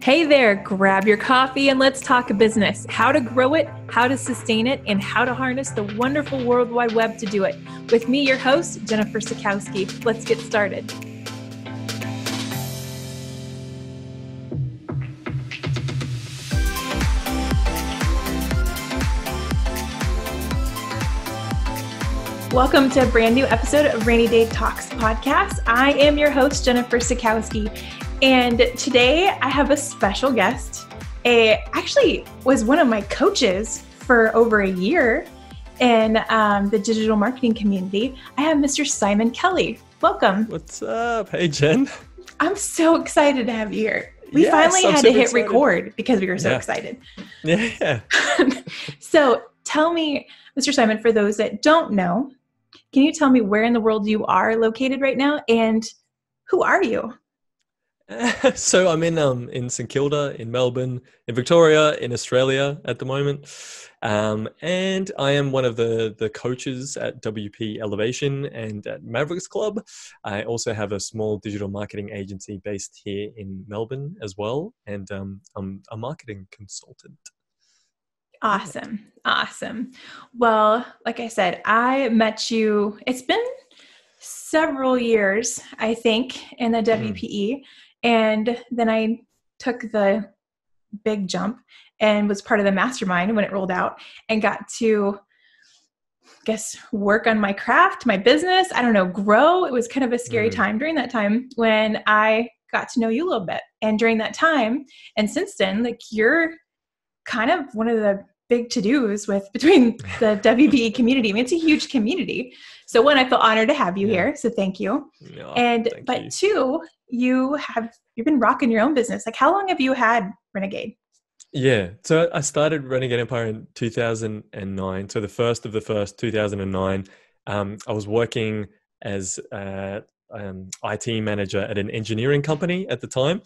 Hey there, grab your coffee and let's talk business. How to grow it, how to sustain it, and how to harness the wonderful World Wide Web to do it. With me, your host, Jennifer Sikowski. Let's get started. Welcome to a brand new episode of Renegade Talks podcast. I am your host, Jennifer Sikowski. And today I have a special guest. Actually was one of my coaches for over a year in the digital marketing community. I have Mr. Simon Kelly. Welcome. What's up? Hey, Jen. I'm so excited to have you here. We finally had to hit record because we were so excited. Yeah. So tell me, Mr. Simon, for those that don't know, can you tell me where in the world you are located right now and who are you? So I'm in St Kilda, in Melbourne, in Victoria, in Australia at the moment. And I am one of the coaches at WP Elevation and at Mavericks Club. I also have a small digital marketing agency based here in Melbourne as well. And I'm a marketing consultant. Awesome. Well, like I said, I met you, it's been several years, I think, in the WPE. And then I took the big jump and was part of the mastermind when it rolled out and got to, work on my craft, my business, grow. It was kind of a scary time during that time when I got to know you a little bit. And during that time, and since then, you're kind of one of the big to-dos between the WPE community. I mean, it's a huge community. So one, I feel honored to have you here. So thank you. But you. Two, you've been rocking your own business. How long have you had Renegade? Yeah. So I started Renegade Empire in 2009. So the first of the first, 2009, I was working as IT manager at an engineering company at the time.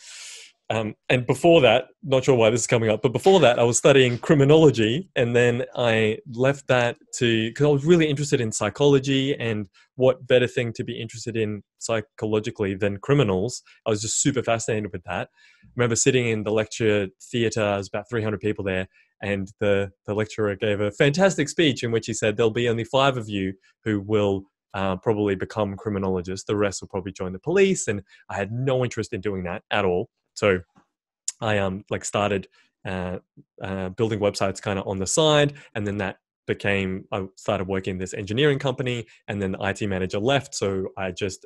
And before that, not sure why this is coming up, but before that, I was studying criminology. And then I left that because I was really interested in psychology, and what better thing to be interested in psychologically than criminals. I was just super fascinated with that. I remember sitting in the lecture theatre, there was about 300 people there, and the lecturer gave a fantastic speech in which he said, there'll be only 5 of you who will probably become criminologists. The rest will probably join the police. And I had no interest in doing that at all. So I started building websites kind of on the side, and then I started working in this engineering company, and then the IT manager left. So I just,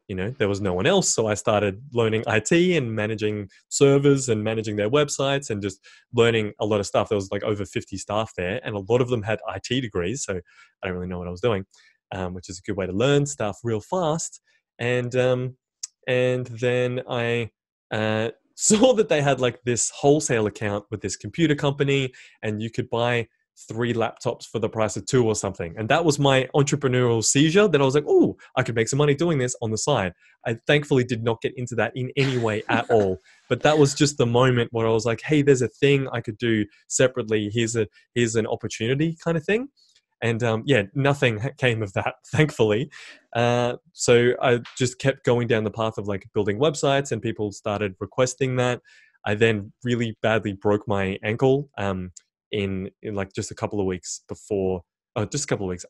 there was no one else. So I started learning IT and managing servers and managing their websites and just learning a lot of stuff. There was over 50 staff there, and a lot of them had IT degrees. So I don't really know what I was doing, which is a good way to learn stuff real fast. And then I saw that they had this wholesale account with this computer company, and you could buy 3 laptops for the price of 2 or something. And that was my entrepreneurial seizure, that I was like, oh, I could make some money doing this on the side. I thankfully did not get into that in any way at all. But that was just the moment where I was like, hey, there's a thing I could do separately. Here's an opportunity kind of thing. And nothing came of that, thankfully. So I just kept going down the path of building websites, and people started requesting that. I then really badly broke my ankle in just a couple of weeks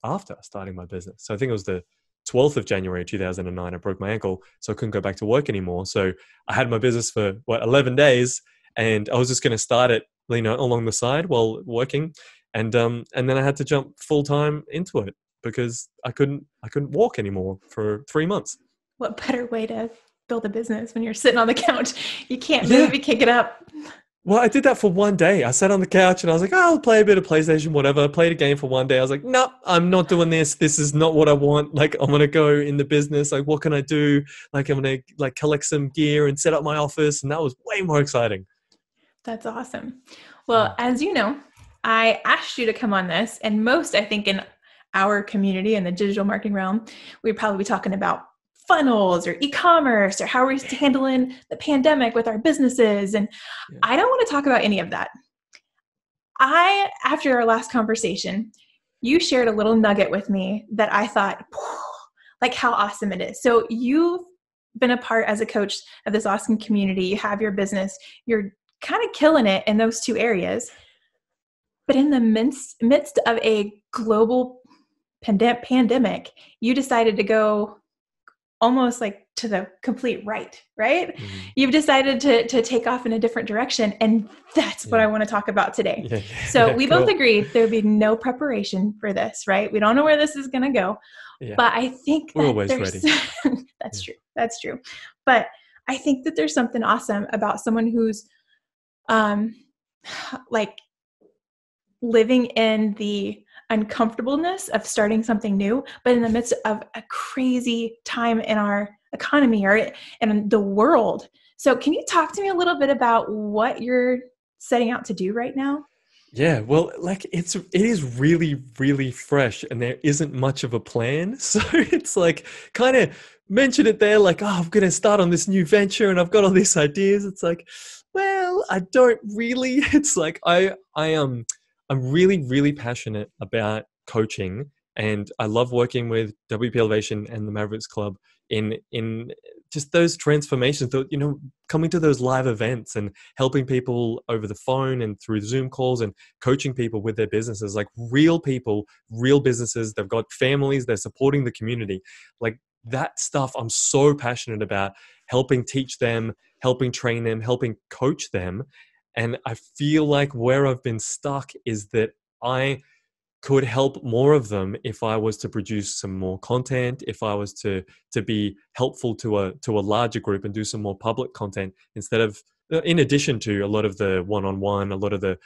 after starting my business. So I think it was the 12th of January 2009, I broke my ankle, so I couldn't go back to work anymore. So I had my business for 11 days, and I was just going to start it, along the side while working. And then I had to jump full time into it because I couldn't walk anymore for 3 months. What better way to build a business when you're sitting on the couch? You can't move, you can't get up. Well, I did that for one day. I sat on the couch and I was like, I'll play a bit of PlayStation, whatever. I played a game for one day. I was like, no, I'm not doing this. This is not what I want. I'm going to go in the business. What can I do? I'm going to collect some gear and set up my office. And that was way more exciting. That's awesome. Well, as you know, I asked you to come on this, and most, I think, in our community in the digital marketing realm, we'd probably be talking about funnels or e-commerce or how we're handling the pandemic with our businesses. And I don't want to talk about any of that. After our last conversation, you shared a little nugget with me that I thought, how awesome it is. So you been a part as a coach of this awesome community. You have your business. You're kind of killing it in those two areas. But in the midst of a global pandemic, you decided to go almost like to the complete right? Mm-hmm. You've decided to take off in a different direction. And that's what I want to talk about today. Yeah. So we both agreed there'd be no preparation for this, right? We don't know where this is going to go. Yeah. But I think that we're always ready. That's true. That's true. But I think that there's something awesome about someone who's like living in the uncomfortableness of starting something new, but in the midst of a crazy time in our economy or in the world. So can you talk to me a little bit about what you're setting out to do right now? Yeah, well, like it is really, really fresh and there isn't much of a plan. So it's like kind of mention it there like, oh, I'm going to start on this new venture and I've got all these ideas. It's like, well, I don't really. It's like I'm really, really passionate about coaching and I love working with WP Elevation and the Mavericks Club in just those transformations, coming to those live events and helping people over the phone and through Zoom calls and coaching people with their businesses, like real people, real businesses. They've got families, they're supporting the community. Like that stuff I'm so passionate about, helping teach them, helping train them, helping coach them. And I feel like where I've been stuck is that I could help more of them if I was to produce some more content, if I was to be helpful to a larger group and do some more public content instead of, in addition to a lot of the one-on-one, a lot of the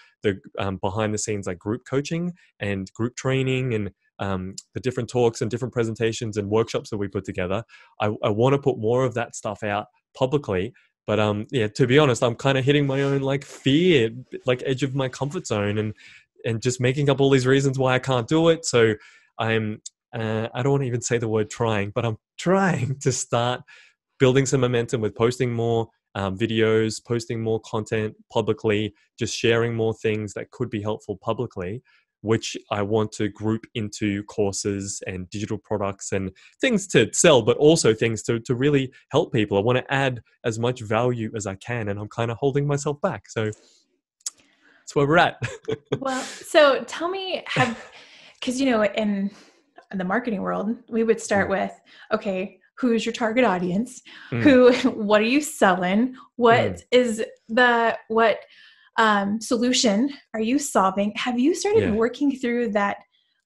behind the scenes like group coaching and group training and the different talks and different presentations and workshops that we put together. I want to put more of that stuff out publicly. But yeah, to be honest, I'm kind of hitting my own like fear, like edge of my comfort zone and just making up all these reasons why I can't do it. So I don't want to even say the word trying, but I'm trying to start building some momentum with posting more videos, posting more content publicly, just sharing more things that could be helpful publicly, which I want to group into courses and digital products and things to sell, but also things to really help people. I want to add as much value as I can, and I'm kind of holding myself back. So that's where we're at. Well, so tell me, because, in the marketing world, we would start with, okay, who's your target audience? What are you selling? What is what solution are you solving? Have you started working through that,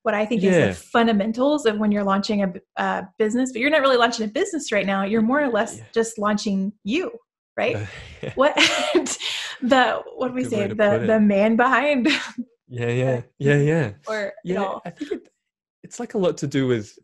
what I think is the fundamentals of when you're launching a business, but you're not really launching a business right now. You're more or less just launching you, right? What do we say? The man behind. Yeah. Or it all. I think it's like a lot to do with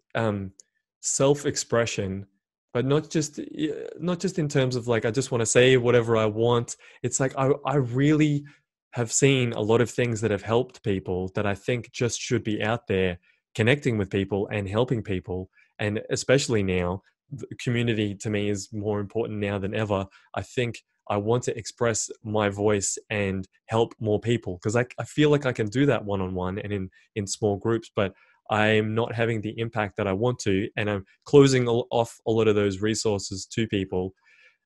self-expression, but not just in terms of like I just want to say whatever I want. It's like I really have seen a lot of things that have helped people that I think just should be out there connecting with people and helping people. And especially now, the community to me is more important now than ever. I think I want to express my voice and help more people because I feel like I can do that one-on-one and in small groups, but I'm not having the impact that I want to, and I'm closing off a lot of those resources to people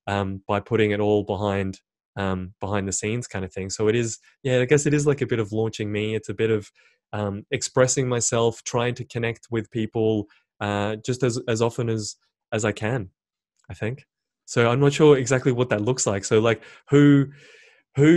by putting it all behind the scenes kind of thing. So it is, I guess it is like a bit of launching me. It's a bit of expressing myself, trying to connect with people just as often as I can, I think. So I'm not sure exactly what that looks like. So like who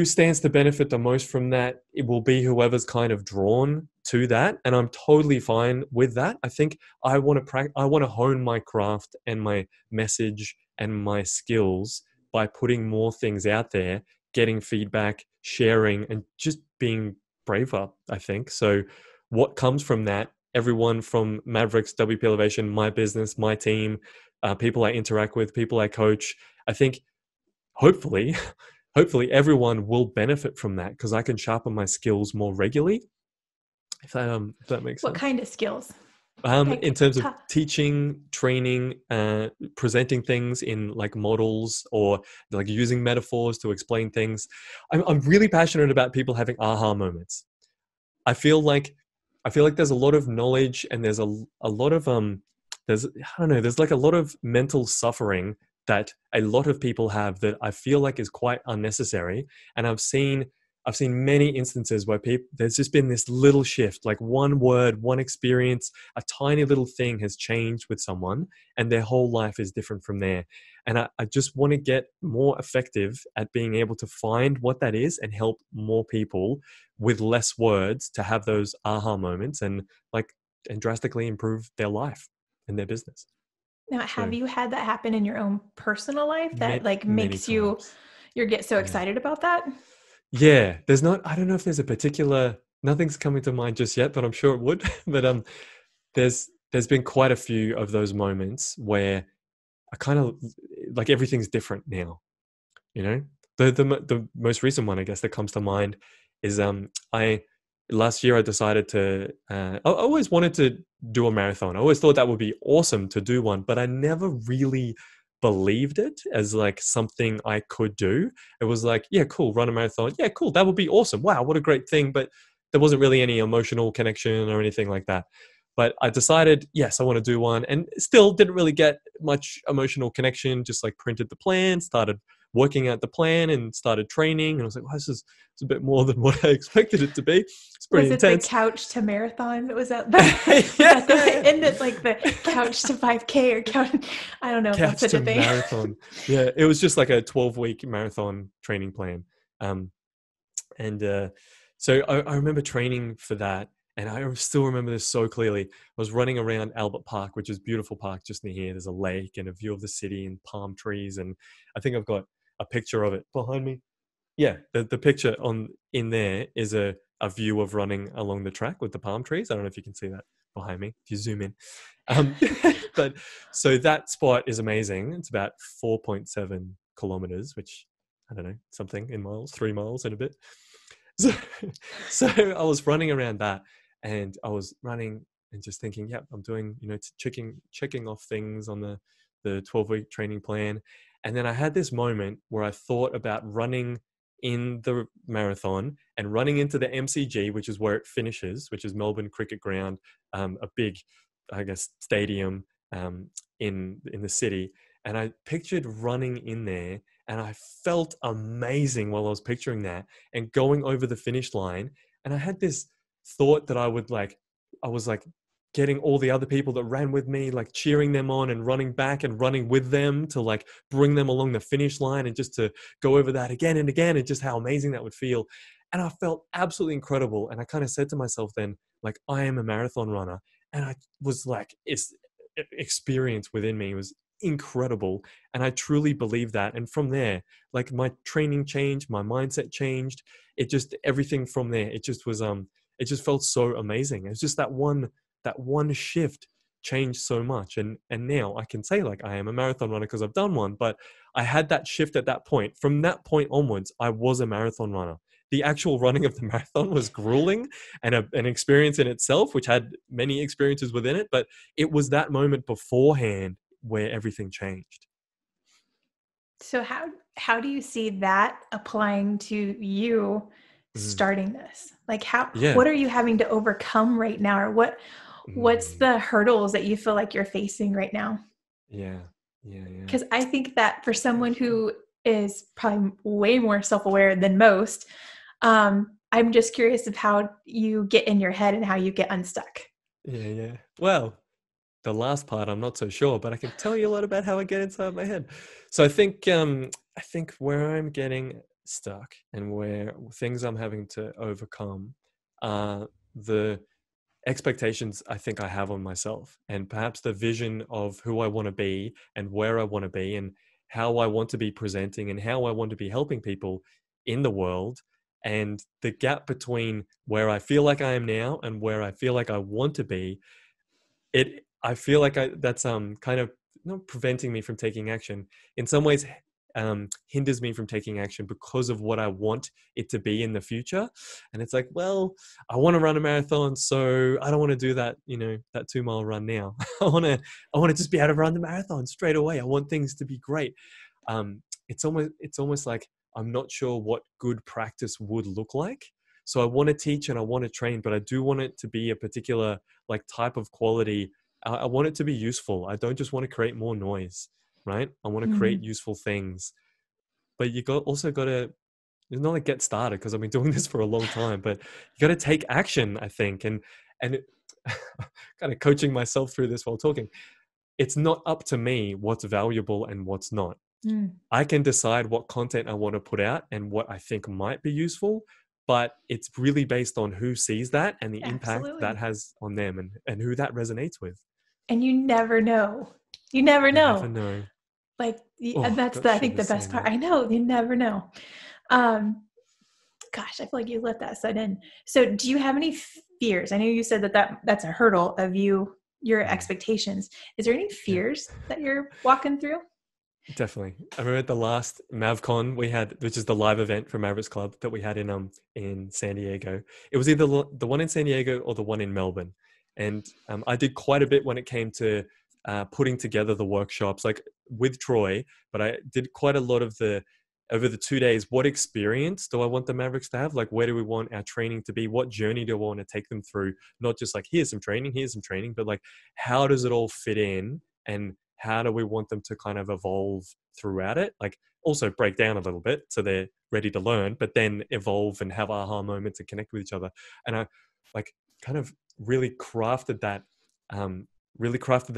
stands to benefit the most from that? It will be whoever's kind of drawn to that, and I'm totally fine with that. I think I want to hone my craft and my message and my skills by putting more things out there, getting feedback, sharing, and just being braver, I think. So what comes from that? Everyone from Mavericks, WP Elevation, my business, my team, people I interact with, people I coach, I think hopefully everyone will benefit from that because I can sharpen my skills more regularly. If that makes sense. What kind of skills? In terms of teaching, training, presenting things in like models or like using metaphors to explain things. I'm really passionate about people having aha moments. I feel like there's a lot of knowledge and there's a lot of there's like a lot of mental suffering that a lot of people have that I feel like is quite unnecessary. And I've seen many instances where there's just been this little shift, like one word, one experience, a tiny little thing has changed with someone, and their whole life is different from there. And I just want to get more effective at being able to find what that is and help more people with less words to have those aha moments and drastically improve their life and their business. Now, have So you had that happen in your own personal life that many, like many makes times. you get so Yeah. excited about that? Yeah. I don't know if there's a particular, nothing's coming to mind just yet, but I'm sure it would. But there's been quite a few of those moments where I kind of like everything's different now. You know, the most recent one I guess that comes to mind is I last year I decided to I always wanted to do a marathon. I always thought that would be awesome to do one, but I never really believed it as like something I could do. It was like, yeah, cool, run a marathon. Yeah, cool, that would be awesome. Wow, what a great thing. But there wasn't really any emotional connection or anything like that. But I decided, yes, I want to do one, and still didn't really get much emotional connection. Just like printed the plan, started working out the plan, and started training. And I was like, wow, this is it's a bit more than what I expected it to be. It's pretty Was it the intense. couch to marathon? Was that was that the Yeah. end it like the couch to 5K or couch? I don't know if that's Couch such to a thing. marathon. Yeah, it was just like a 12-week marathon training plan. Um, and so I remember training for that. And I still remember this so clearly. I was running around Albert Park, which is a beautiful park just near here. There's a lake and a view of the city and palm trees. And I think I've got a picture of it behind me. Yeah, the picture on in there is a view of running along the track with the palm trees. I don't know if you can see that behind me if you zoom in. Um, but so that spot is amazing. It's about 4.7 kilometers, which I don't know, something in miles, 3 miles and a bit. So, so I was running around that, and I was running and just thinking, yeah, I'm doing, checking off things on the 12-week training plan. And then I had this moment where I thought about running in the marathon and running into the MCG, which is where it finishes, which is Melbourne Cricket Ground, a big, I guess, stadium in the city. And I pictured running in there, and I felt amazing while I was picturing that and going over the finish line. And I had this thought that I was like getting all the other people that ran with me, like cheering them on and running back and running with them to like bring them along the finish line and just to go over that again and again and just how amazing that would feel. And I felt absolutely incredible. And I kind of said to myself then, like, I am a marathon runner. And I was like, it's experience within me was incredible, and I truly believe that. And from there, like, my training changed, my mindset changed. It just, everything from there, it just was it just felt so amazing. It's just that one shift changed so much. And now I can say, like, I am a marathon runner because I've done one. But I had that shift at that point. From that point onwards, I was a marathon runner. The actual running of the marathon was grueling and an experience in itself, which had many experiences within it. But it was that moment beforehand where everything changed. So how do you see that applying to you Mm. starting this? Like Yeah. what are you having to overcome right now, or what's Mm. the hurdles that you feel like you're facing right now? Yeah. Yeah. Yeah. Because I think that for someone who is probably way more self-aware than most, I'm just curious of how you get in your head and how you get unstuck. Yeah. Yeah. Well, the last part I'm not so sure, but I can tell you a lot about how I get inside my head. So I think where I'm getting stuck and where things I'm having to overcome are the expectations I think I have on myself, and perhaps the vision of who I want to be and where I want to be and how I want to be presenting and how I want to be helping people in the world. And the gap between where I feel like I am now and where I feel like I want to be, I feel like that's kind of not preventing me from taking action. In some ways, hinders me from taking action because of what I want it to be in the future. And it's like, well, I want to run a marathon, so I don't want to do that, that 2 mile run now. I want to just be able to run the marathon straight away. I want things to be great. It's almost like I'm not sure what good practice would look like. So I want to teach and I want to train, but I do want it to be a particular like type of quality. I want it to be useful. I don't just want to create more noise. right? I want to create useful things. But also got to, it's not like get started, because I've been doing this for a long time, but you got to take action, I think. And kind of coaching myself through this while talking, it's not up to me what's valuable and what's not. I can decide what content I want to put out and what I think might be useful, but it's really based on who sees that and the impact that has on them, and who that resonates with. And you never know. You never know. Like, I think the best part. I know, you never know. Gosh, I feel like you let that set in. So do you have any fears? I know you said that's a hurdle of your expectations. Is there any fears that you're walking through? Definitely. I remember at the last MavCon we had, which is the live event for Mavericks Club that we had in San Diego. It was either the one in San Diego or the one in Melbourne. And I did quite a bit when it came to putting together the workshops, like with Troy, but I did quite a lot of over the 2 days, what experience do I want the Mavericks to have? Like, where do we want our training to be? What journey do I want to take them through? Not just like, here's some training, but like, how does it all fit in? And how do we want them to kind of evolve throughout it? Like, also break down a little bit so they're ready to learn, but then evolve and have aha moments and connect with each other. And I like kind of really crafted that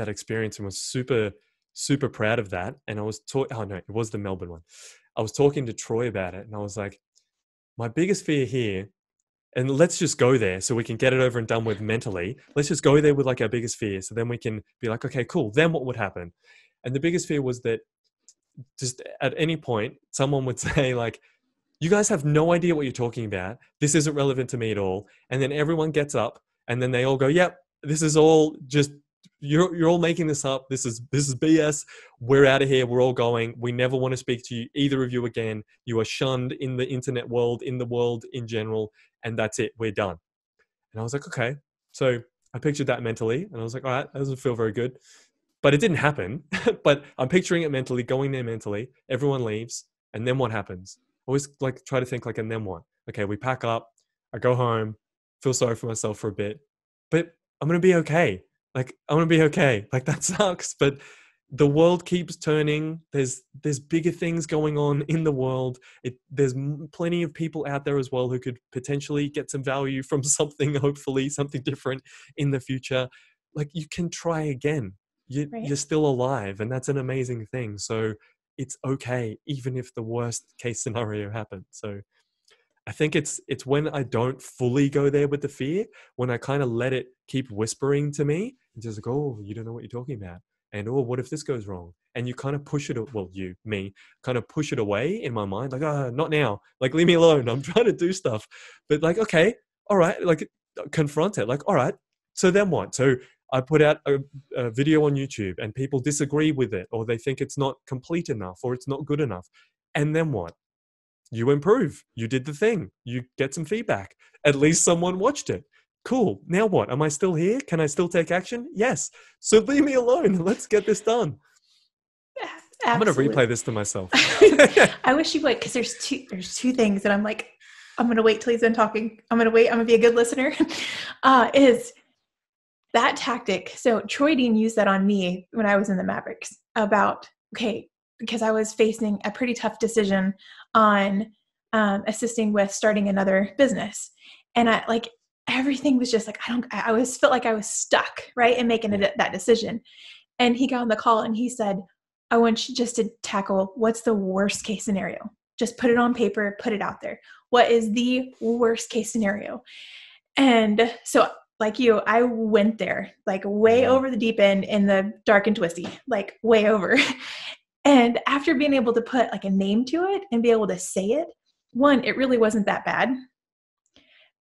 experience and was super, super proud of that. And I was it was the Melbourne one. I was talking to Troy about it, and I was like, my biggest fear here, and let's just go there so we can get it over and done with mentally. Let's just go there with like our biggest fear. So then we can be like, okay, cool. Then what would happen? And the biggest fear was that just at any point, someone would say like, you guys have no idea what you're talking about. This isn't relevant to me at all. And then everyone gets up and then they all go, yep, this is all just, you're all making this up. This is BS. We're out of here. We're all going. We never want to speak to you, either of you again. You are shunned in the internet world, in the world in general. And that's it. We're done. And I was like, okay. So I pictured that mentally, and I was like, all right, that doesn't feel very good. But it didn't happen. But I'm picturing it mentally, going there mentally. Everyone leaves. And then what happens? I always like try to think like, and then what? Okay, we pack up. I go home, feel sorry for myself for a bit, but I'm going to be okay. Like, I'm going to be okay. Like, that sucks, but the world keeps turning. There's bigger things going on in the world. There's plenty of people out there as well who could potentially get some value from something, hopefully something different in the future. Like, you can try again. You're still alive, and that's an amazing thing. So it's okay, even if the worst case scenario happens. So I think it's when I don't fully go there with the fear, when I kind of let it keep whispering to me and just like, oh, you don't know what you're talking about. And, oh, what if this goes wrong? And you kind of push it, kind of push it away in my mind. Like, not now. Like, leave me alone. I'm trying to do stuff. But like, okay, all right. Like, confront it. Like, all right, so then what? So I put out a video on YouTube and people disagree with it, or they think it's not complete enough, or it's not good enough. And then what? You improve. You did the thing. You get some feedback. At least someone watched it. Cool. Now what? Am I still here? Can I still take action? Yes. So leave me alone. Let's get this done. Absolutely. I'm going to replay this to myself. I wish you would, because there's two things that I'm like, I'm going to wait till he's done talking. I'm going to wait. I'm going to be a good listener. Is that tactic. So Troy Dean used that on me when I was in the Mavericks about, okay, because I was facing a pretty tough decision on assisting with starting another business. And I like, everything was just like, I always felt like I was stuck, right? And making that decision. And he got on the call and he said, I want you just to tackle what's the worst case scenario. Just put it on paper, put it out there. What is the worst case scenario? And so like you, I went there like way over the deep end in the dark and twisty, like way over. And after being able to put like a name to it and be able to say it, one, it really wasn't that bad.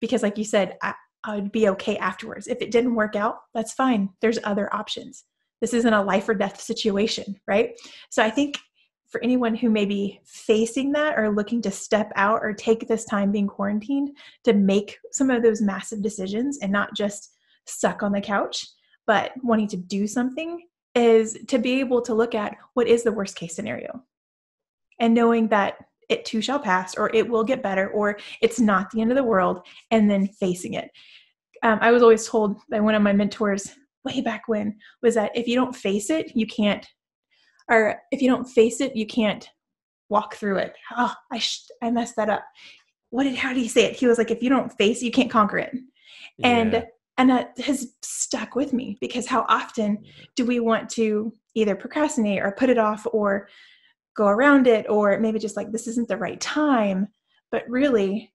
Because like you said, I would be okay afterwards. If it didn't work out, that's fine. There's other options. This isn't a life or death situation, right? So I think for anyone who may be facing that or looking to step out or take this time being quarantined to make some of those massive decisions and not just suck on the couch, but wanting to do something, is to be able to look at what is the worst case scenario and knowing that it too shall pass, or it will get better, or it's not the end of the world, and then facing it. I was always told by one of my mentors way back when was that if you don't face it, you can't, or if you don't face it, you can't walk through it. Oh, I messed that up. How do you say it? He was like, if you don't face it, you can't conquer it. Yeah. And that has stuck with me, because how often do we want to either procrastinate or put it off or go around it, or maybe just like, this isn't the right time, but really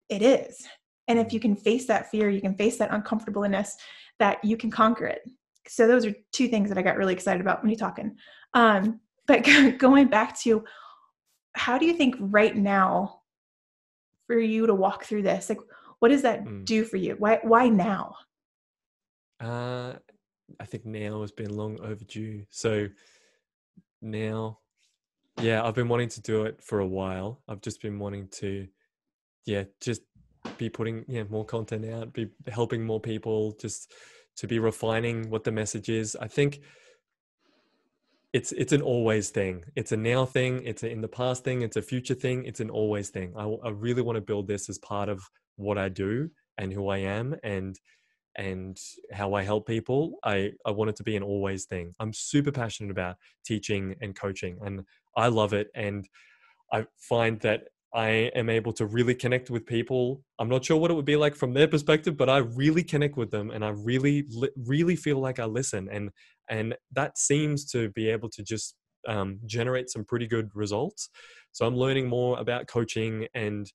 it is. And if you can face that fear, you can face that uncomfortableness, that you can conquer it. So those are two things that I got really excited about when you're talking. But going back to, how do you think right now for you to walk through this? Like, what does that do for you? Why now? I think now has been long overdue. So now, yeah, I've been wanting to do it for a while. I've just been wanting to, just be putting, more content out, be helping more people, just to be refining what the message is. I think it's an always thing. It's a now thing. It's a in the past thing. It's a future thing. It's an always thing. I really want to build this as part of what I do and who I am, and how I help people. I want it to be an always thing. I'm super passionate about teaching and coaching, and I love it. And I find that I am able to really connect with people. I'm not sure what it would be like from their perspective, but I really connect with them, and I really feel like I listen, and that seems to be able to just generate some pretty good results. So I'm learning more about coaching and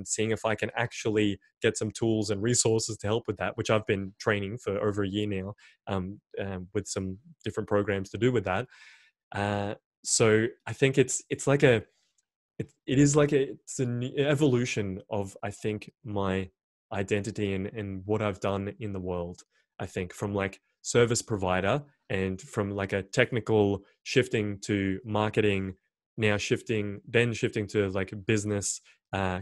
seeing if I can actually get some tools and resources to help with that, which I've been training for over a year now, with some different programs to do with that. So I think it's like it is like it's an evolution of, I think, my identity and what I've done in the world. I think from like service provider, and from like a technical shifting to marketing, now shifting to like business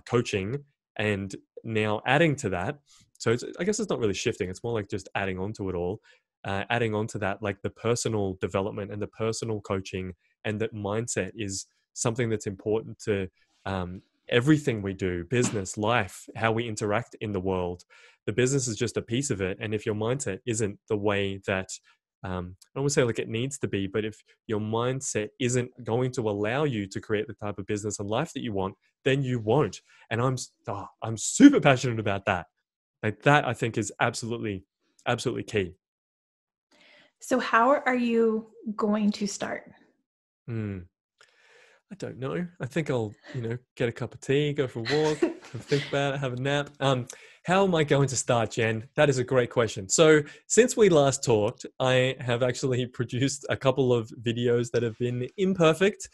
coaching, and now adding to that. So I guess it's not really shifting, it's more like just adding on to it all. Adding on to that, like the personal development and the personal coaching, and that mindset is something that's important to everything we do, business, life, how we interact in the world. The business is just a piece of it. And if your mindset isn't the way that, I don't want to say like it needs to be, but if your mindset isn't going to allow you to create the type of business and life that you want, then you won't. And I'm super passionate about that. Like that, I think, is absolutely key. So how are you going to start? Mm. I don't know. I think I'll, get a cup of tea, go for a walk, think about it, have a nap. How am I going to start, Jen? That is a great question. So since we last talked, I have actually produced a couple of videos that have been imperfect,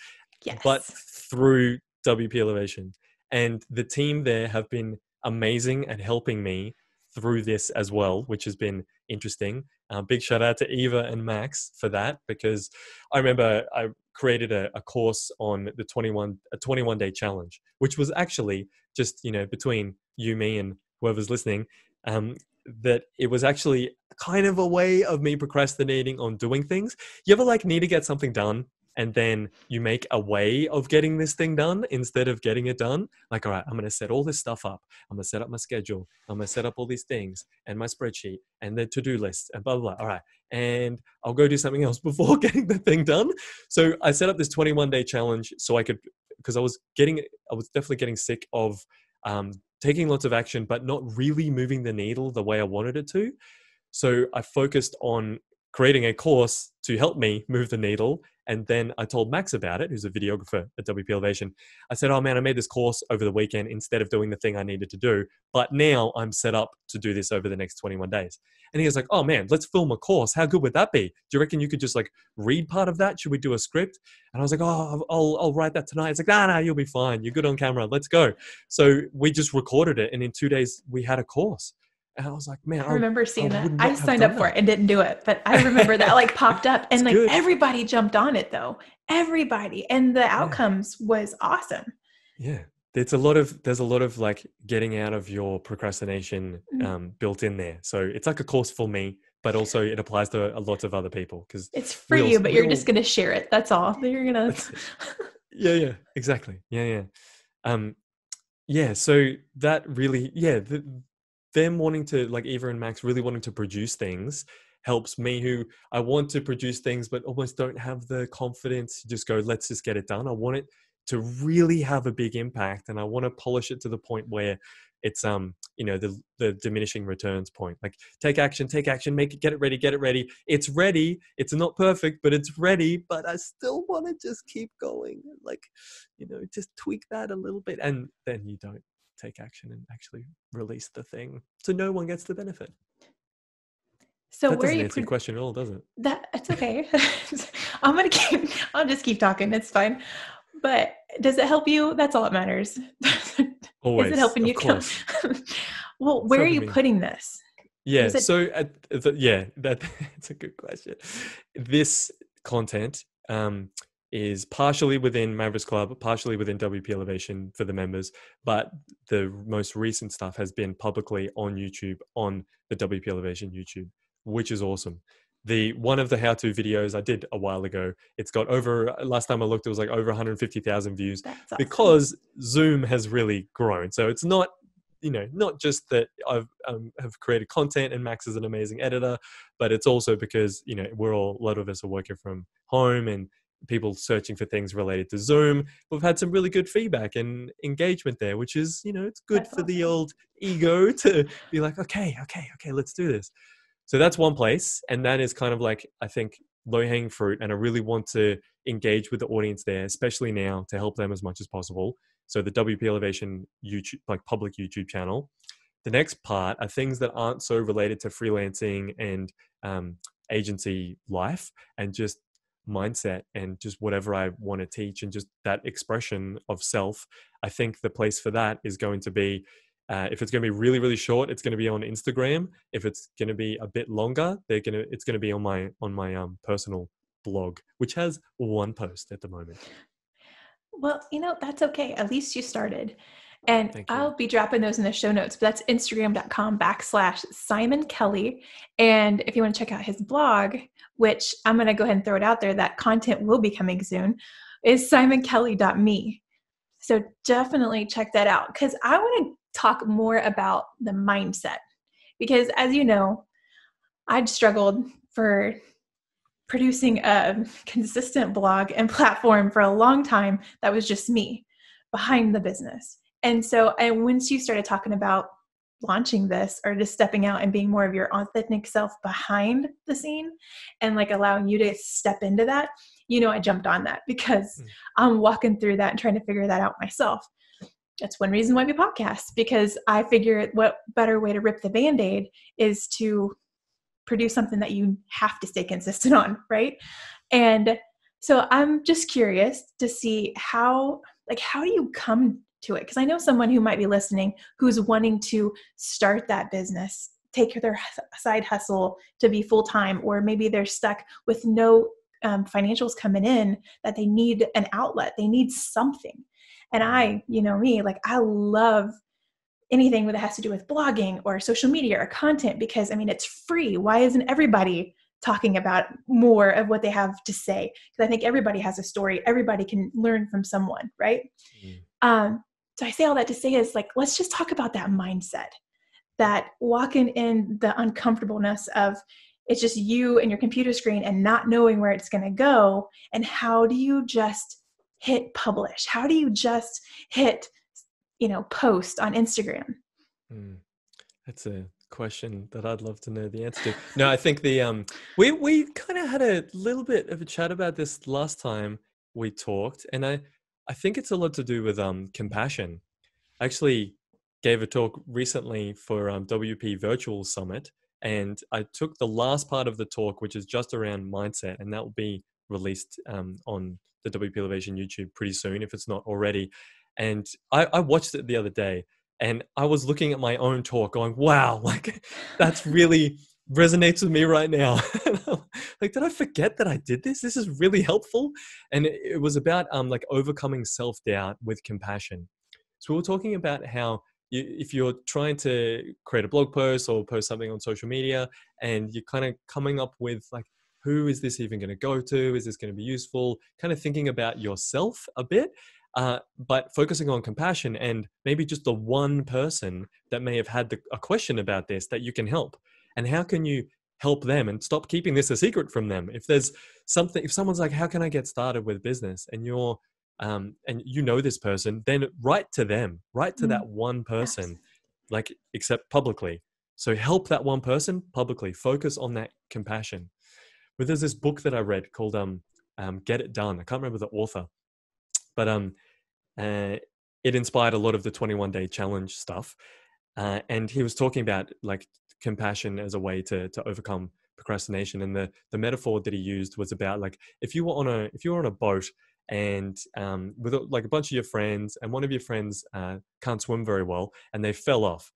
but Yes. through WP Elevation. And the team there have been amazing at helping me through this as well, which has been interesting. Big shout out to Eva and Max for that, because I remember I created a course on the 21-day challenge, which was actually just, between you, me, and whoever's listening, that it was actually kind of a way of me procrastinating on doing things. You ever like need to get something done, and then you make a way of getting this thing done instead of getting it done? Like, all right, I'm going to set all this stuff up. I'm going to set up my schedule. I'm going to set up all these things and my spreadsheet and the to-do list and blah, blah, blah. All right. And I'll go do something else before getting the thing done. So I set up this 21-day challenge so I could, because I was definitely getting sick of taking lots of action, but not really moving the needle the way I wanted it to. So I focused on creating a course to help me move the needle. And then I told Max about it, who's a videographer at WP Elevation. I said, oh man, I made this course over the weekend instead of doing the thing I needed to do. But now I'm set up to do this over the next 21 days. And he was like, oh man, let's film a course. How good would that be? Do you reckon you could just like read part of that? Should we do a script? And I was like, oh, I'll write that tonight. It's like, nah, you'll be fine. You're good on camera. Let's go. So we just recorded it. And in 2 days, we had a course. And I was like, man, I remember I seeing that. would I not have signed done up for it that. and didn't do it, but I remember that like popped up, It's and like good. everybody jumped on it though. Everybody. And the Yeah. outcomes was awesome. Yeah. There's a lot of like getting out of your procrastination built in there. So it's like a course for me, but also it applies to a lot of other people, because It's for we all, you, but we you're just all, going to share it. That's all. You're going to. that's it. Yeah, exactly. Yeah. Um, yeah. So that really, them wanting to, like Eva and Max really wanting to produce things helps me, who I want to produce things but almost don't have the confidence to just go, let's just get it done. I want it to really have a big impact, and I want to polish it to the point where it's the diminishing returns point. Like, take action, make it, get it ready. It's ready. It's not perfect, but it's ready. But I still want to just keep going. Like, just tweak that a little bit, and then you don't take action and actually release the thing, so no one gets the benefit. So that where doesn't you answer your question at all, does it? It's okay. I'll just keep talking. It's fine. But does it help you? That's all that matters. Always, Is it helping of you? course. Well, where are you putting this? Yeah. So that's a good question. This content is partially within Mavericks Club, partially within WP Elevation for the members, but the most recent stuff has been publicly on YouTube, on the WP Elevation YouTube, which is awesome. One of the how-to videos I did a while ago, it's got last time I looked, it was like over 150,000 views. That's awesome. Because Zoom has really grown. So it's not just that I've have created content and Max is an amazing editor, but it's also because, a lot of us are working from home and people searching for things related to Zoom. We've had some really good feedback and engagement there, which is, it's good. That's for awesome. The old ego to be like, okay, let's do this. So that's one place. And that is kind of like, I think, low-hanging fruit. And I really want to engage with the audience there, especially now, to help them as much as possible. So the WP Elevation YouTube, like public YouTube channel. The next part are things that aren't so related to freelancing and agency life, and just mindset and just whatever I want to teach, and just that expression of self. I think the place for that is going to be, if it's going to be really, really short, it's going to be on Instagram. If it's going to be a bit longer, it's going to be on my personal blog, which has one post at the moment. Well, that's okay. At least you started. And I'll be dropping those in the show notes, but that's Instagram.com/Simon Kelly. And if you want to check out his blog, which I'm going to go ahead and throw it out there, that content will be coming soon, is simonkelly.me. So definitely check that out, because I want to talk more about the mindset, because as you know, I'd struggled for producing a consistent blog and platform for a long time. That was just me behind the business. And so once you started talking about launching this, or just stepping out and being more of your authentic self behind the scene, and like allowing you to step into that, I jumped on that, because I'm walking through that and trying to figure that out myself. That's one reason why we podcast, because I figure what better way to rip the Band-Aid is to produce something that you have to stay consistent on, right? And so I'm just curious to see how do you come to it? Because I know someone who might be listening who's wanting to start that business, take their side hustle to be full-time, or maybe they're stuck with no financials coming in, that they need an outlet, they need something. And I love anything that has to do with blogging or social media or content, because it's free. Why isn't everybody talking about more of what they have to say? Because I think everybody has a story. Everybody can learn from someone, right? So I say all that to say is, let's just talk about that mindset, that walking in the uncomfortableness of it's just you and your computer screen and not knowing where it's going to go. And how do you just hit publish? How do you just hit post on Instagram? That's a question that I'd love to know the answer to. No, I think we kind of had a little bit of a chat about this last time we talked, and I think it's a lot to do with compassion. I actually gave a talk recently for WP Virtual Summit, and I took the last part of the talk, which is just around mindset, and that will be released on the WP Elevation YouTube pretty soon, if it's not already. And I watched it the other day, and I was looking at my own talk going, wow, that's really resonates with me right now. Did I forget that I did this? This is really helpful. And it was about overcoming self-doubt with compassion. So we were talking about how if you're trying to create a blog post or post something on social media, and you're kind of coming up with who is this even going to go to? Is this going to be useful? Kind of thinking about yourself a bit. But focusing on compassion, and maybe just the one person that may have had a question about this that you can help. And how can you help them and stop keeping this a secret from them. If there's something, if someone's like, how can I get started with business? And you're, and you know this person, then write to them, write to that one person, like, except publicly. So help that one person publicly, focus on that compassion. But there's this book that I read called Get It Done. I can't remember the author, but it inspired a lot of the 21-day challenge stuff. And he was talking about like compassion as a way to overcome procrastination. And the metaphor that he used was about like, if you were on a boat and with like a bunch of your friends, and one of your friends can't swim very well, and they fell off,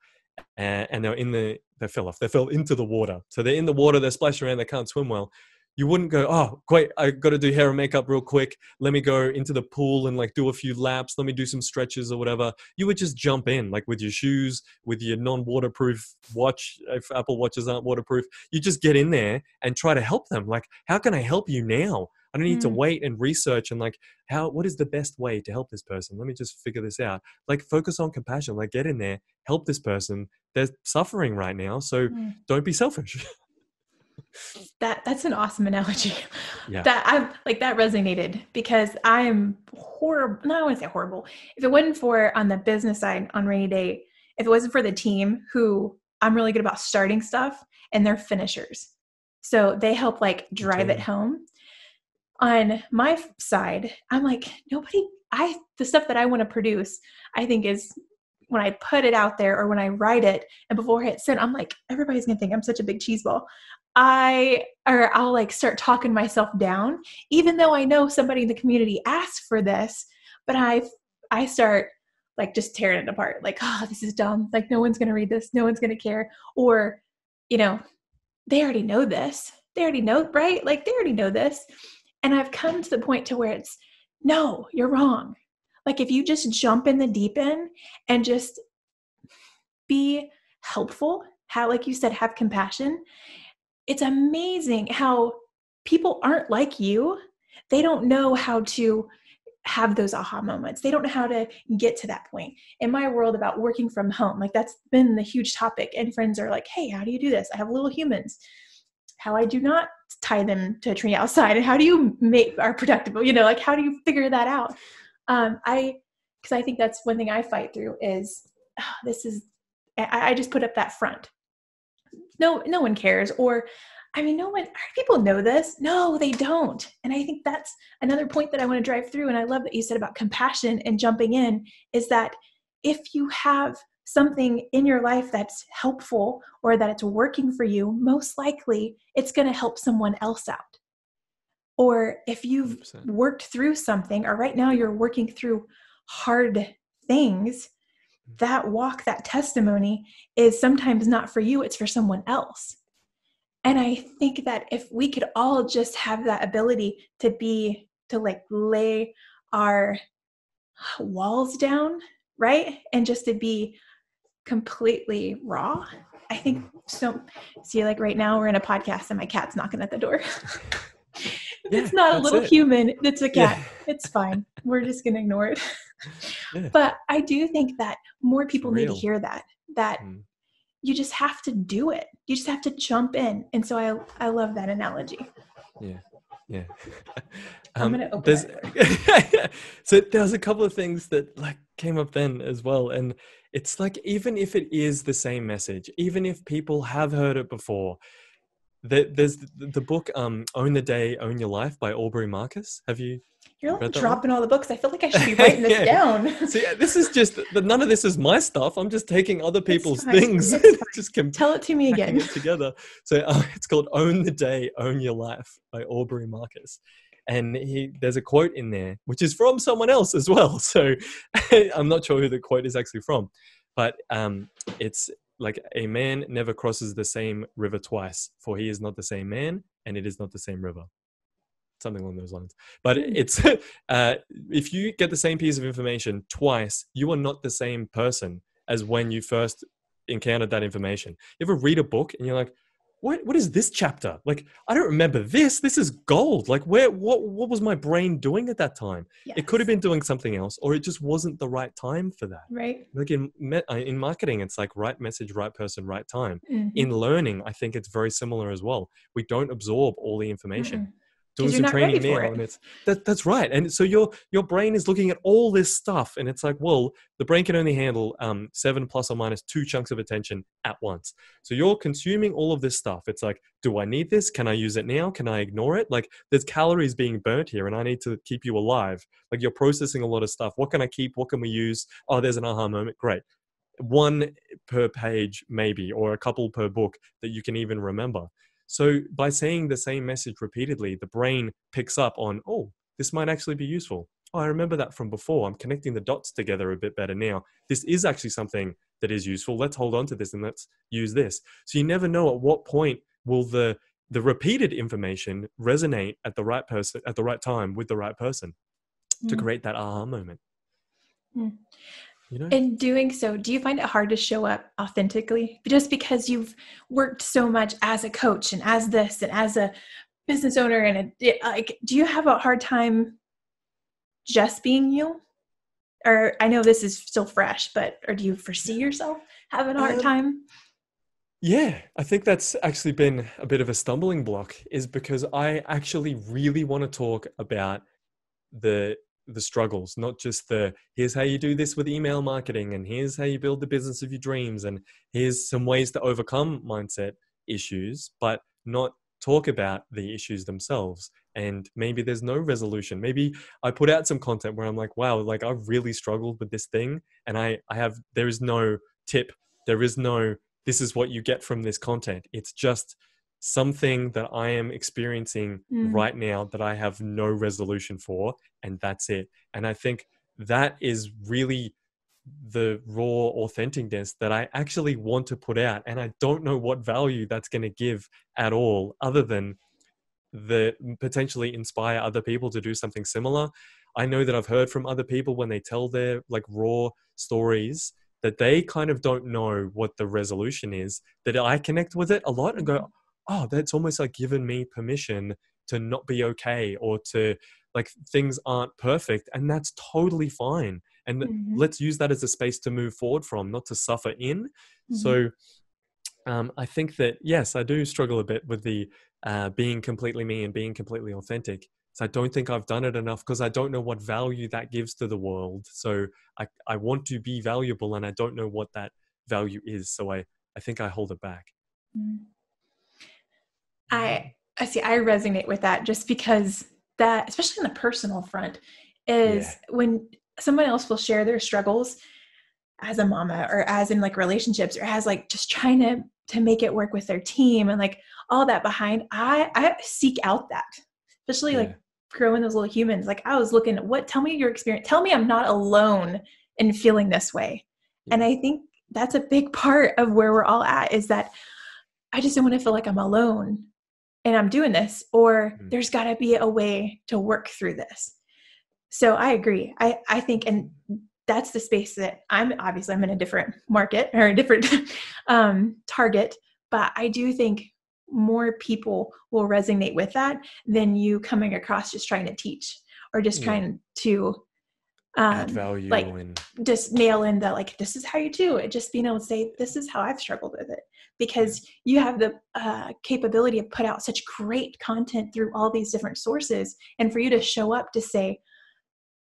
and they fell into the water. So they're in the water, they're splashing around, they can't swim well. You wouldn't go, oh, great, I got to do hair and makeup real quick. Let me go into the pool and like do a few laps. Let me do some stretches or whatever. You would just jump in, like with your shoes, with your non-waterproof watch. If Apple Watches aren't waterproof, you just get in there and try to help them. Like, how can I help you now? I don't need to wait and research and like, what is the best way to help this person? Let me just figure this out. Like, focus on compassion, like get in there, help this person. They're suffering right now. So don't be selfish. That's an awesome analogy. Yeah. That resonated, because I am horrible. No, I wouldn't say horrible. If it wasn't for on the business side on rainy day, if it wasn't for the team who I'm really good about starting stuff, and they're finishers. So they help like drive it home. On my side, I'm like, the stuff that I want to produce, I think is when I put it out there or when I write it and before I hit send, I'm like, everybody's going to think I'm such a big cheeseball. I'll like start talking myself down, even though I know somebody in the community asked for this, but I start like just tearing it apart. Like, oh, this is dumb. Like, no one's going to read this. No one's going to care. Or, they already know this. They already know, right? Like, they already know this. And I've come to the point to where it's, no, you're wrong. Like, if you just jump in the deep end and just be helpful, like you said, have compassion. It's amazing how people aren't like you. They don't know how to have those aha moments. They don't know how to get to that point. In my world about working from home, like that's been the huge topic. And friends are like, hey, how do you do this? I have little humans. How I do not tie them to a tree outside, and how do you are productive? Like, how do you figure that out? Because I think that's one thing I fight through is, I just put up that front. No one cares. Or, people know this. No, they don't. And I think that's another point that I want to drive through. And I love that you said about compassion and jumping in, is that if you have something in your life that's helpful or that it's working for you, most likely it's going to help someone else out. Or if you've 100%. Worked through something, or right now you're working through hard things, that walk, that testimony is sometimes not for you, it's for someone else. And I think that if we could all just have that ability to like lay our walls down, right? And just to be completely raw. I think so. See, like right now we're in a podcast and my cat's knocking at the door. It's not a little human. It's a cat. Yeah. It's fine. We're just going to ignore it. Yeah. But I do think that more people need to hear that you just have to do it. You just have to jump in. And so I love that analogy. Yeah. Yeah. I'm going to open it. So there's a couple of things that like came up then as well. And it's like, even if it is the same message, even if people have heard it before, there's the book, Own the Day, Own Your Life by Aubrey Marcus. Have you You're like dropping all the books. I feel like I should be writing this down. See, this is just, none of this is my stuff. I'm just taking other people's things. Just tell it to me again. It together. So it's called Own the Day, Own Your Life by Aubrey Marcus. And there's a quote in there, which is from someone else as well. So I'm not sure who the quote is actually from, but it's like, a man never crosses the same river twice, for he is not the same man, and it is not the same river. Something along those lines. But it's, if you get the same piece of information twice, you are not the same person as when you first encountered that information. You ever read a book and you're like, what is this chapter? Like, I don't remember this. This is gold. Like, what was my brain doing at that time? It could have Yes. been doing something else, or it just wasn't the right time for that. Right. Like in marketing, it's like right message, right person, right time. In Mm-hmm. learning, I think it's very similar as well. We don't absorb all the information. Doing Because you're some not ready training for now, it. and that's right. And so your brain is looking at all this stuff, and it's like, well, the brain can only handle 7 plus or minus 2 chunks of attention at once. So you're consuming all of this stuff. It's like, do I need this? Can I use it now? Can I ignore it? Like, there's calories being burnt here, and I need to keep you alive. Like, you're processing a lot of stuff. What can I keep? What can we use? Oh, there's an aha moment. Great. One per page, maybe, or a couple per book that you can even remember. So by saying the same message repeatedly, the brain picks up on, oh, this might actually be useful. Oh, I remember that from before. I'm connecting the dots together a bit better now. This is actually something that is useful. Let's hold on to this and let's use this. So you never know at what point will the repeated information resonate at the right person at the right time with the right person to Mm. create that aha moment. Mm. You know? In doing so, do you find it hard to show up authentically just because you've worked so much as a coach and as this and as a business owner and like, do you have a hard time just being you? Or I know this is still fresh, but or do you foresee yourself having a hard Um, time? Yeah, I think that's actually been a bit of a stumbling block, is because I actually really want to talk about the struggles, not just the here's how you do this with email marketing and here's how you build the business of your dreams and here's some ways to overcome mindset issues, but not talk about the issues themselves. And maybe there's no resolution. Maybe I put out some content where I'm like, wow, like I've really struggled with this thing, and there is no tip, there is no this is what you get from this content. It's just something that I am experiencing Mm. right now that I have no resolution for, and that's it. And I think that is really the raw authenticness that I actually want to put out. And I don't know what value that's going to give at all, other than the potentially inspire other people to do something similar. I know that I've heard from other people when they tell their like raw stories that they kind of don't know what the resolution is, that I connect with it a lot and go, oh, that's almost like given me permission to not be okay, or to like things aren't perfect, and that's totally fine. And Mm-hmm. let's use that as a space to move forward from, not to suffer in. Mm-hmm. So I think that, yes, I do struggle a bit with the being completely me and being completely authentic. So I don't think I've done it enough because I don't know what value that gives to the world. So I want to be valuable, and I don't know what that value is. So I think I hold it back. Mm. I see. I resonate with that just because that, especially on the personal front, Yeah. is when someone else will share their struggles as a mama or as in like relationships or as like just trying to make it work with their team and like all that behind. I seek out that, especially Yeah. like growing those little humans. Like I was looking at tell me your experience. Tell me I'm not alone in feeling this way. And Yeah. I think that's a big part of where we're all at, is that I just don't want to feel like I'm alone and I'm doing this, or Mm. there's got to be a way to work through this. So I agree. I think, and that's the space that I'm in a different market or a different target, but I do think more people will resonate with that than you coming across just trying to teach or just Yeah. trying to Add value like and just nail in that, like, this is how you do it. Just being able to say, this is how I've struggled with it, yeah. because you have the capability of put out such great content through all these different sources. And for you to show up to say,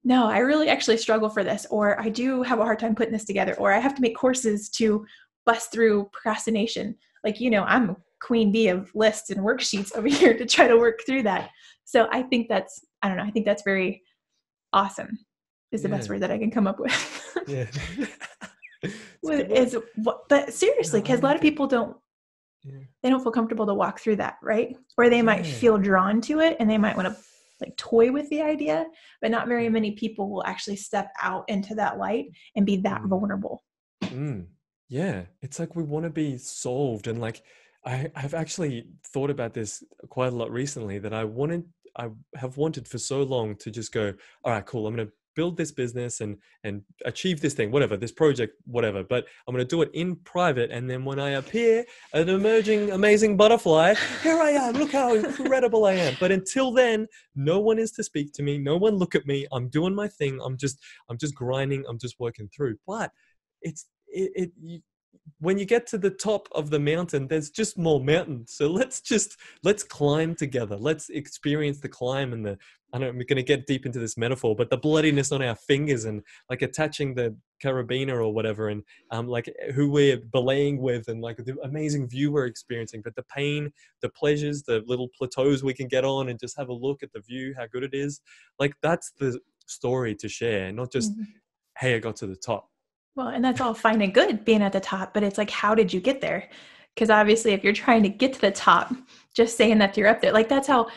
no, I really actually struggle for this, or I do have a hard time putting this together, or I have to make courses to bust through procrastination. Like, I'm queen bee of lists and worksheets over here to try to work through that. So I think I don't know, I think that's very awesome is the best Yeah. word that I can come up with. Yeah. It's a good word. But seriously, No, I because a lot of like it. people Yeah. they don't feel comfortable to walk through that, right? Or they might Yeah. feel drawn to it and they might want to like toy with the idea, but not very many people will actually step out into that light and be that Mm. vulnerable. Mm. Yeah, it's like we want to be solved, and like I've actually thought about this quite a lot recently. That I have wanted for so long to just go, all right, cool. I'm gonna build this business and achieve this thing, whatever, this project, whatever. But I'm going to do it in private. And then when I appear, an emerging, amazing butterfly, here I am. Look how incredible I am. But until then, no one is to speak to me. No one look at me. I'm doing my thing. I'm just grinding. I'm just working through. But when you get to the top of the mountain, there's just more mountains. So let's climb together. Let's experience the climb and I'm going to get deep into this metaphor, but the bloodiness on our fingers and like attaching the carabiner or whatever, and like who we're belaying with, and like the amazing view we're experiencing, but the pain, the pleasures, the little plateaus we can get on and just have a look at the view, how good it is. Like that's the story to share, not just, hey, I got to the top. Well, and that's all fine and good being at the top, but it's like, how did you get there? Because obviously if you're trying to get to the top, just saying that you're up there, like that's how,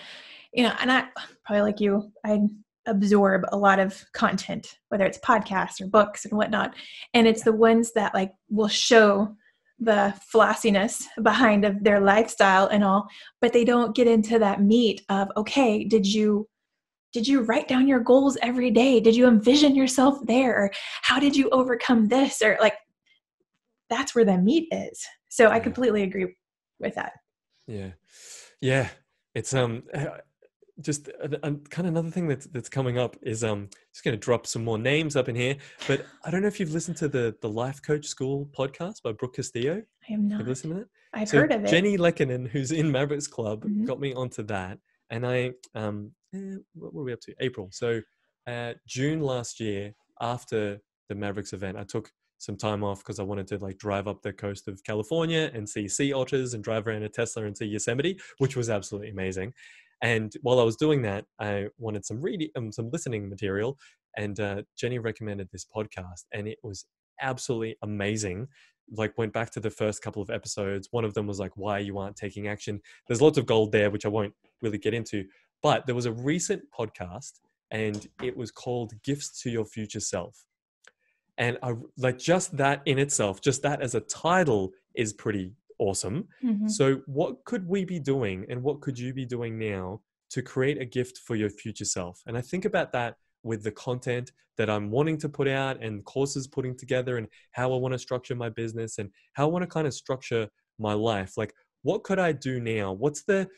and I probably like you, I absorb a lot of content, whether it's podcasts or books and whatnot. And it's the ones that like will show the flassiness behind of their lifestyle and all, but they don't get into that meat of, okay, did you write down your goals every day? Did you envision yourself there? Or how did you overcome this? Or like, that's where the meat is. So I completely agree with that. Yeah. Yeah. It's, just kind of another thing that's coming up is just going to drop some more names up in here, but I don't know if you've listened to the Life Coach School podcast by Brooke Castillo. I am not. Have you listened to that? I've heard of it. Jenny Lekkonen, who's in Mavericks Club, got me onto that, and I what were we up to? April. So June last year, after the Mavericks event, I took some time off because I wanted to like drive up the coast of California and see sea otters and drive around a Tesla and see Yosemite, which was absolutely amazing. And while I was doing that, I wanted some reading, some listening material. And Jenny recommended this podcast, and it was absolutely amazing. Like went back to the first couple of episodes. One of them was like, why you aren't taking action. There's lots of gold there, which I won't really get into. But there was a recent podcast, and it was called Gifts to Your Future Self. And I like just that in itself, just that as a title is pretty awesome. So what could we be doing, and what could you be doing now to create a gift for your future self? And I think about that with the content that I'm wanting to put out and courses putting together, and how I want to structure my business and how I want to kind of structure my life. Like, what could I do now? What are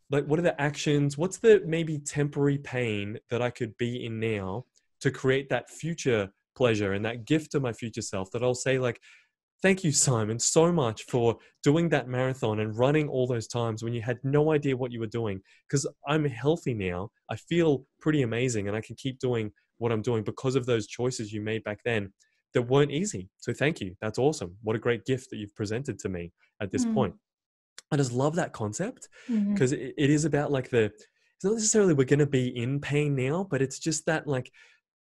the actions? What's the maybe temporary pain that I could be in now to create that future pleasure and that gift to my future self, that I'll say like, thank you, Simon, so much for doing that marathon and running all those times when you had no idea what you were doing. Because I'm healthy now. I feel pretty amazing, and I can keep doing what I'm doing because of those choices you made back then that weren't easy. So thank you. That's awesome. What a great gift that you've presented to me at this point. I just love that concept because it is about like it's not necessarily we're going to be in pain now, but it's just that like,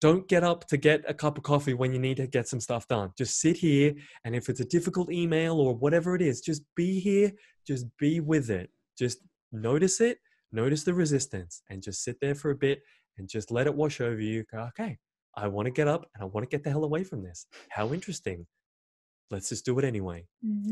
don't get up to get a cup of coffee when you need to get some stuff done. Just sit here. And if it's a difficult email or whatever it is, just be here, just be with it. Just notice it, notice the resistance, and just sit there for a bit and just let it wash over you. Go, okay, I want to get up and I want to get the hell away from this. How interesting. Let's just do it anyway.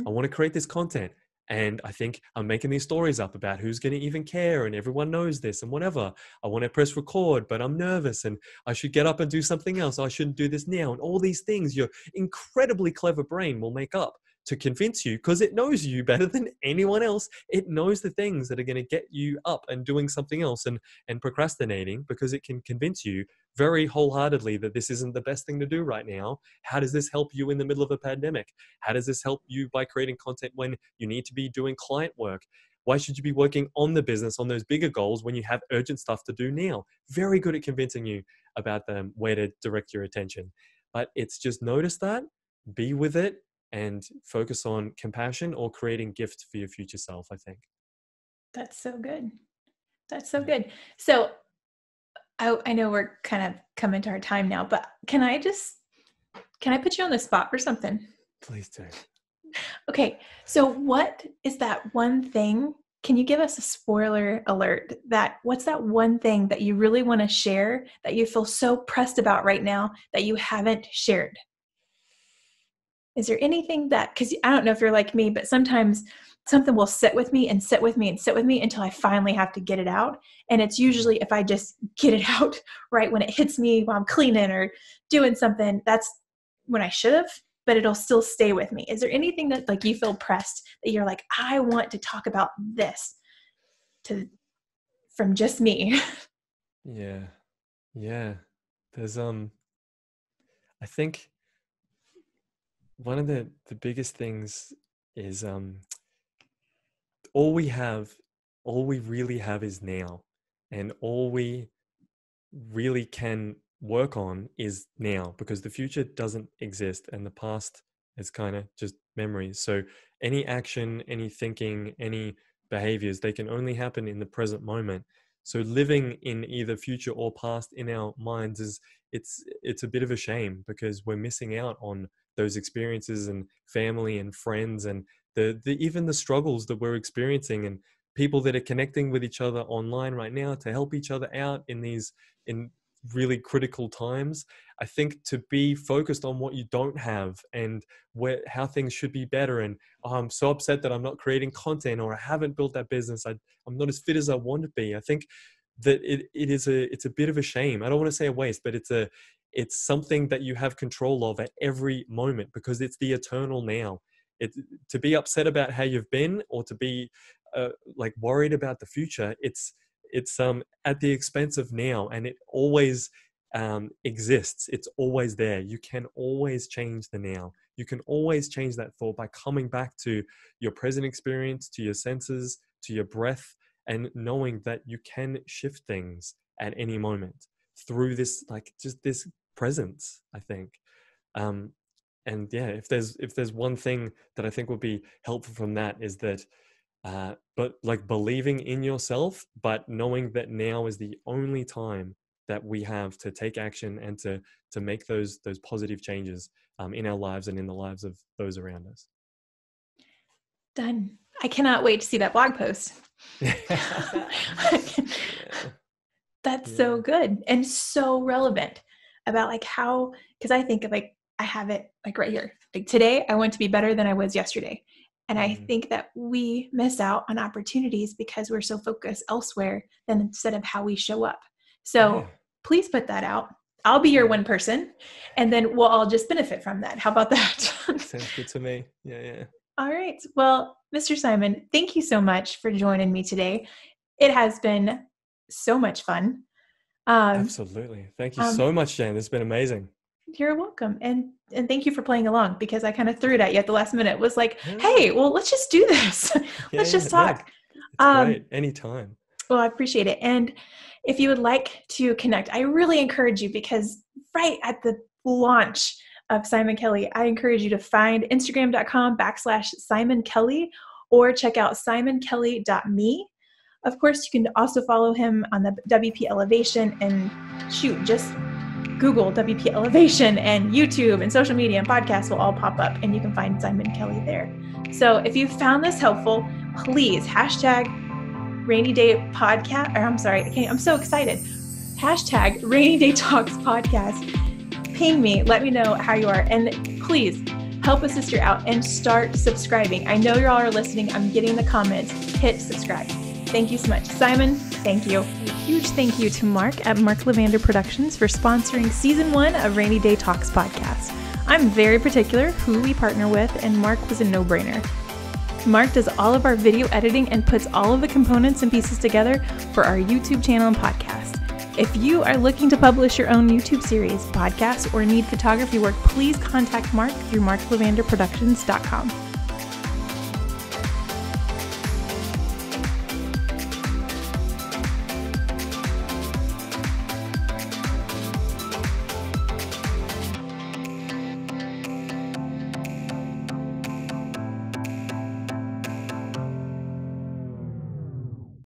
I want to create this content. And I think I'm making these stories up about who's going to even care, and everyone knows this and whatever. I want to press record, but I'm nervous and I should get up and do something else. I shouldn't do this now. And all these things your incredibly clever brain will make up to convince you, because it knows you better than anyone else. It knows the things that are going to get you up and doing something else and procrastinating, because it can convince you very wholeheartedly that this isn't the best thing to do right now. How does this help you in the middle of a pandemic? How does this help you by creating content when you need to be doing client work? Why should you be working on the business, on those bigger goals, when you have urgent stuff to do now? Very good at convincing you about where to direct your attention. But it's just notice that, be with it, and focus on compassion or creating gifts for your future self, I think. That's so good. That's so good. So I know we're kind of coming to our time now, but can I put you on the spot for something? Please do. Okay. So what is that one thing? Can you give us a spoiler alert what's that one thing that you really want to share that you feel so pressed about right now that you haven't shared? Is there anything that, because I don't know if you're like me, but sometimes something will sit with me and sit with me and sit with me until I finally have to get it out. And it's usually if I just get it out right when it hits me while I'm cleaning or doing something, that's when I should have, but it'll still stay with me. Is there anything that like you feel pressed that you're like, I want to talk about this from just me? Yeah. There's I think one of the biggest things is all we really have is now, and all we really can work on is now, because the future doesn't exist and the past is kind of just memories. So any action, any thinking, any behaviors, they can only happen in the present moment. So living in either future or past in our minds it's a bit of a shame, because we're missing out on those experiences and family and friends and the even the struggles that we're experiencing, and people that are connecting with each other online right now to help each other out in really critical times. I think to be focused on what you don't have and how things should be better, and I'm so upset that I'm not creating content, or I haven't built that business, I'm not as fit as I want to be. I think that it's a bit of a shame. I don't want to say a waste, but it's something that you have control of at every moment, because it's the eternal now. To be upset about how you've been, or to be like worried about the future, it's at the expense of now, and it always exists. It's always there. You can always change the now. You can always change that thought by coming back to your present experience, to your senses, to your breath, and knowing that you can shift things at any moment through this, like, just this presence, I think. And yeah, if there's one thing that I think would be helpful from that, is that but like believing in yourself, but knowing that now is the only time that we have to take action and to make those positive changes in our lives and in the lives of those around us. Done. I cannot wait to see that blog post. That's so good and so relevant about like how, because I think of like, I have it like right here. Like today, I want to be better than I was yesterday. And I think that we miss out on opportunities because we're so focused elsewhere than instead of how we show up. So please put that out. I'll be your one person, and then we'll all just benefit from that. How about that? Sounds good to me. Yeah. All right. Well, Mr. Simon, thank you so much for joining me today. It has been so much fun. Absolutely. Thank you so much, Jan. This has been amazing. You're welcome. And thank you for playing along, because I kind of threw it at you at the last minute. It was like, hey, well, let's just do this. Let's just talk. It's great. Anytime. Well, I appreciate it. And if you would like to connect, I really encourage you, because right at the launch of Simon Kelly, I encourage you to find Instagram.com/Simon Kelly, or check out simonkelly.me. Of course, you can also follow him on the WP Elevation, and just Google WP Elevation, and YouTube and social media and podcasts will all pop up, and you can find Simon Kelly there. So if you found this helpful, please hashtag Rainy Day Podcast, or I'm so excited. Hashtag Rainy Day Talks Podcast. Ping me, let me know how you are, and please help a sister out and start subscribing. I know you all are listening. I'm getting the comments. Hit subscribe. Thank you so much. Simon, thank you. A huge thank you to Mark at Mark Levander Productions for sponsoring Season 1 of Rainy Day Talks Podcast. I'm very particular who we partner with, and Mark was a no-brainer. Mark does all of our video editing and puts all of the components and pieces together for our YouTube channel and podcast. If you are looking to publish your own YouTube series, podcast, or need photography work, please contact Mark through marklevanderproductions.com.